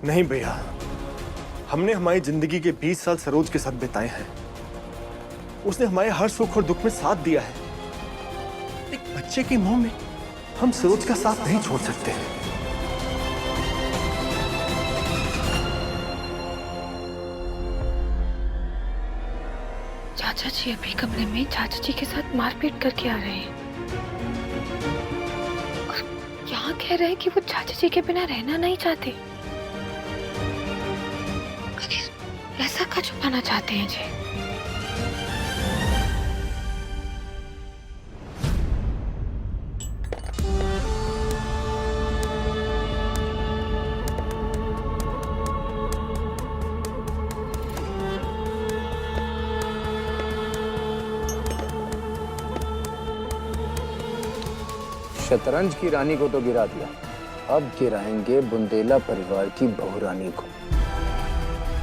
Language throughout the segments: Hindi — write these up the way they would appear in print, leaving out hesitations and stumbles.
नहीं भैया, हमने हमारी जिंदगी के 20 साल सरोज के साथ बिताए हैं। उसने हमारे हर सुख और दुख में साथ दिया है। एक बच्चे के मुंह में हम सरोज का साथ नहीं छोड़ सकते। चाचा जी अभी कमरे में चाचा जी के साथ मारपीट करके आ रहे हैं और यहाँ कह रहे हैं कि वो चाचा जी के बिना रहना नहीं चाहते। ऐसा का छुपाना चाहते हैं जी? शतरंज की रानी को तो गिरा दिया, अब गिराएंगे बुंदेला परिवार की बहू रानी को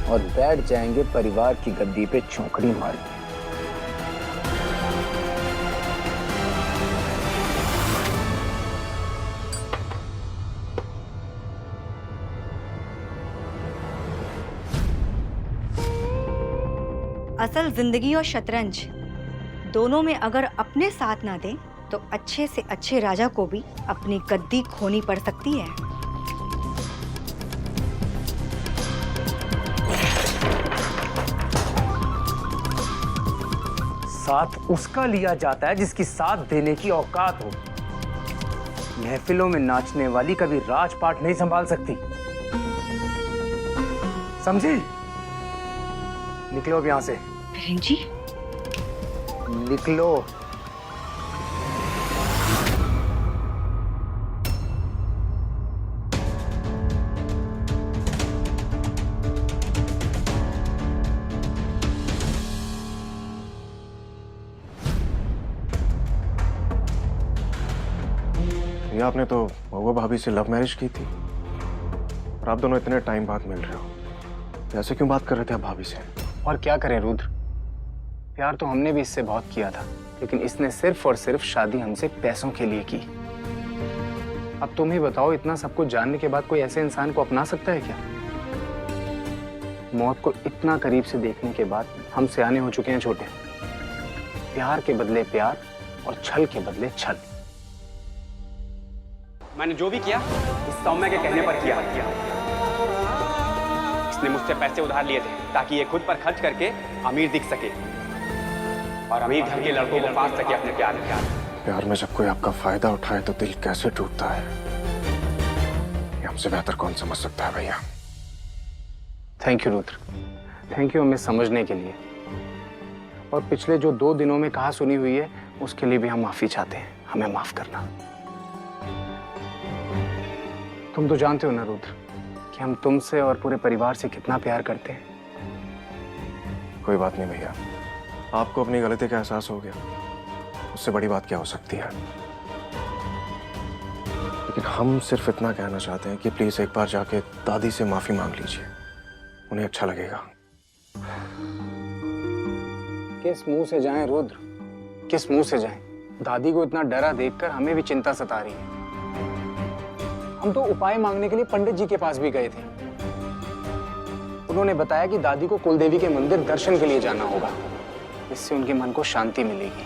और बैठ जाएंगे परिवार की गद्दी पे चौकड़ी मार के। असल जिंदगी और शतरंज दोनों में अगर अपने साथ ना दें तो अच्छे से अच्छे राजा को भी अपनी गद्दी खोनी पड़ सकती है। साथ उसका लिया जाता है जिसकी साथ देने की औकात हो। महफिलों में नाचने वाली कभी राजपाट नहीं संभाल सकती, समझी? निकलो अब यहां से। जी निकलो। ये आपने तो महुआ भाभी से लव मैरिज की थी और आप दोनों इतने टाइम बाद मिल रहे हो, तो ऐसे क्यों बात कर रहे थे आप भाभी से? और क्या करें रुद्र, प्यार तो हमने भी इससे बहुत किया था, लेकिन इसने सिर्फ और सिर्फ शादी हमसे पैसों के लिए की। अब तुम ही बताओ, इतना सब कुछ जानने के बाद कोई ऐसे इंसान को अपना सकता है क्या? मौत को इतना करीब से देखने के बाद हम सियाने हो चुके हैं छोटे। प्यार के बदले प्यार और छल के बदले छल। मैंने जो भी किया इस सौम्य के कहने पर किया। इसने मुझसे पैसे उधार लिए थे ताकि ये खुद पर खर्च करके अमीर दिख सके और अमीर घर के लड़कों को फांस सके अपने प्यार में। प्यार में जब कोई आपका फायदा उठाए तो दिल कैसे टूटता है, ये हमसे बेहतर कौन समझ सकता है भैया। Thank you Rudra, thank you हमें समझने के लिए। और पिछले जो 2 दिनों में कहा सुनी हुई है उसके लिए भी हम माफी चाहते हैं, हमें माफ करना। तुम तो जानते हो ना रुद्र कि हम तुमसे और पूरे परिवार से कितना प्यार करते हैं। कोई बात नहीं भैया, आपको अपनी गलती का एहसास हो गया, उससे बड़ी बात क्या हो सकती है। लेकिन हम सिर्फ इतना कहना चाहते हैं कि प्लीज एक बार जाके दादी से माफी मांग लीजिए, उन्हें अच्छा लगेगा। किस मुंह से जाएं रुद्र, किस मुंह से जाएं? दादी को इतना डरा देखकर हमें भी चिंता सता रही है। हम तो उपाय मांगने के लिए पंडित जी के पास भी गए थे। उन्होंने बताया कि दादी को कुलदेवी के मंदिर दर्शन के लिए जाना होगा, इससे उनके मन को शांति मिलेगी।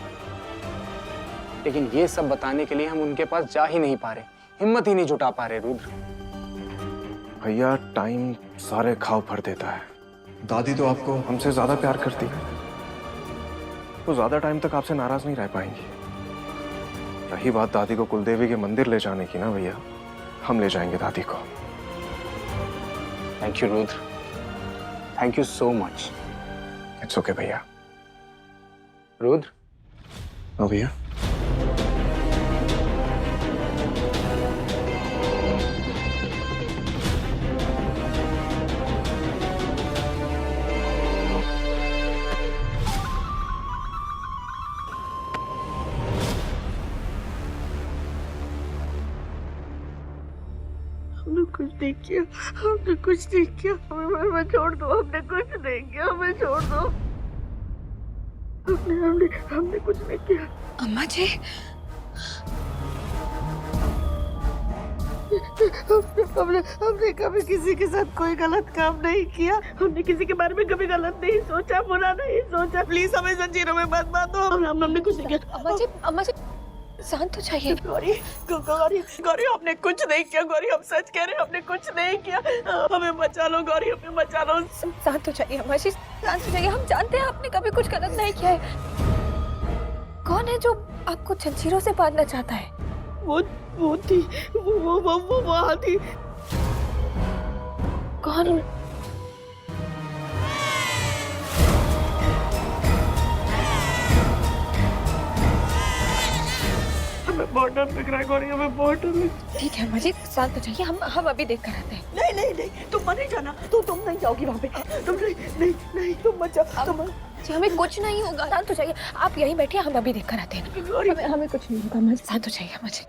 लेकिन ये सब बताने के लिए हम उनके पास जा ही नहीं पा रहे, हिम्मत ही नहीं जुटा पा रहे रुद्र। भैया टाइम सारे घाव भर देता है। दादी तो आपको हमसे ज्यादा प्यार करती है, वो ज्यादा टाइम तक आपसे नाराज नहीं रह पाएंगी। रही बात दादी को कुलदेवी के मंदिर ले जाने की ना भैया, हम ले जाएंगे दादी को। Thank you Rudra, thank you so much. It's okay भैया। रुद्र। हाँ भैया। हमने कुछ नहीं किया, हमने कुछ नहीं किया, हमें छोड़ दो, हमने कुछ नहीं किया, हमें छोड़ दो। हमने कुछ नहीं किया। अम्मा जी हमने कभी किसी के साथ कोई गलत काम नहीं किया। हमने किसी के बारे में कभी गलत नहीं सोचा, बुरा नहीं सोचा। प्लीज हमें जंजीरों में मत बांधो। हमने कुछ नहीं किया। अम्मा जी शांत हो जाइए। गौरी गौरी गौरी हमने कुछ नहीं किया। गौरी हम सच कह रहे हैं, हमने कुछ नहीं किया। हमें बचा लो गौरी, हमें बचा लो। शांत हो जाइए अम्मा जी, शांत हो जाइए। हम जानते हैं आपने कभी कुछ गलत नहीं किया है। कौन है जो आपको जंजीरों से बांधना चाहता है? वो थी, वो वहाँ थी। कौन? हमें बहुत डर लग रहा है गौरी, हमें बहुत डर लग। ठीक है अम्मा जी, शांत हो जाइए। हम अभी देख कर आते हैं। नहीं तुम नहीं जाना। तुम नहीं जाओगी वहाँ पे। तुम नहीं तुम मत जाओ। तुम जी हमें कुछ नहीं होगा, शांत हो जाइए। आप यहीं बैठिए, हम अभी देख कर आते हैं। गौरी हमें कुछ नहीं होगा अम्मा जी, शांत हो जाइए अम्मा जी।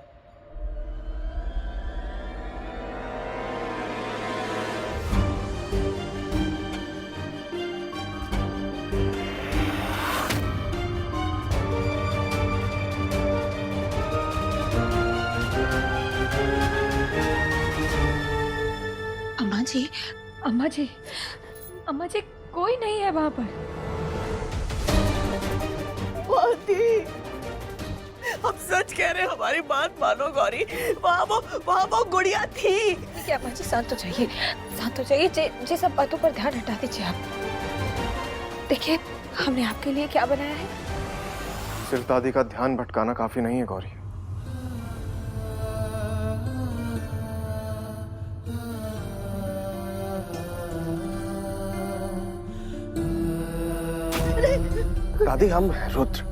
अम्मा जी, अम्मा जी, अम्मा जी कोई नहीं है वहाँ पर। वहाँ थी। हम सच कह रहे हैं, हमारी बात मानो गौरी। वहाँ वो गुड़िया थी। ठीक है अम्मा जी, शांत हो जाइए, शांत हो जाइए। ये सब बातों पर ध्यान हटा दीजिए आप। देखिए हमने आपके लिए क्या बनाया है। सिर्फ दादी का ध्यान भटकाना काफी नहीं है गौरी। दादी हम हैं रुद्र।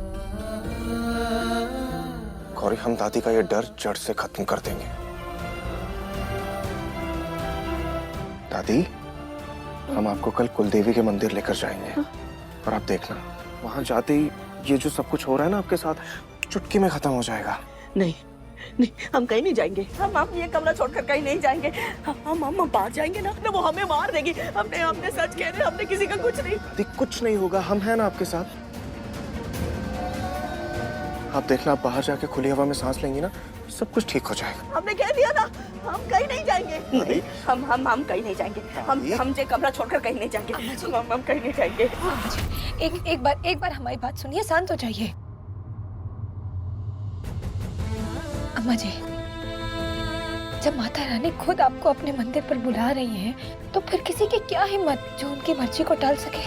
गौरी हम दादी का ये डर जड़ से खत्म कर देंगे। दादी हम आपको कल कुलदेवी के मंदिर लेकर जाएंगे और आप देखना वहां जाते ही ये जो सब कुछ हो रहा है ना आपके साथ, चुटकी में खत्म हो जाएगा। नहीं हम कहीं नहीं जाएंगे। हम ये कमरा छोड़कर कहीं नहीं जाएंगे। हम बाहर जाएंगे ना वो हमें मार देगी। हमने सच कह रहे, हमने किसी का कुछ नहीं। दादी कुछ नहीं होगा, हम हैं ना आपके साथ। आप देखना, आप बाहर जाके खुली हवा में सांस लेंगी ना, सब कुछ ठीक हो जाएगा। हमने कह दिया ना, हम कहीं नहीं जाएंगे। नहीं हम कहीं नहीं जाएंगे। हम ये कमरा छोड़कर कहीं नहीं जाएंगे। हम कहीं नहीं जाएंगे। अम्मा जी एक बार हमारी बात सुनिए, शांत हो जाइए। अम्मा जी जब माता रानी खुद आपको अपने मंदिर पर बुला रही हैं, तो फिर किसी की क्या हिम्मत जो उनकी मर्जी को टाल सके।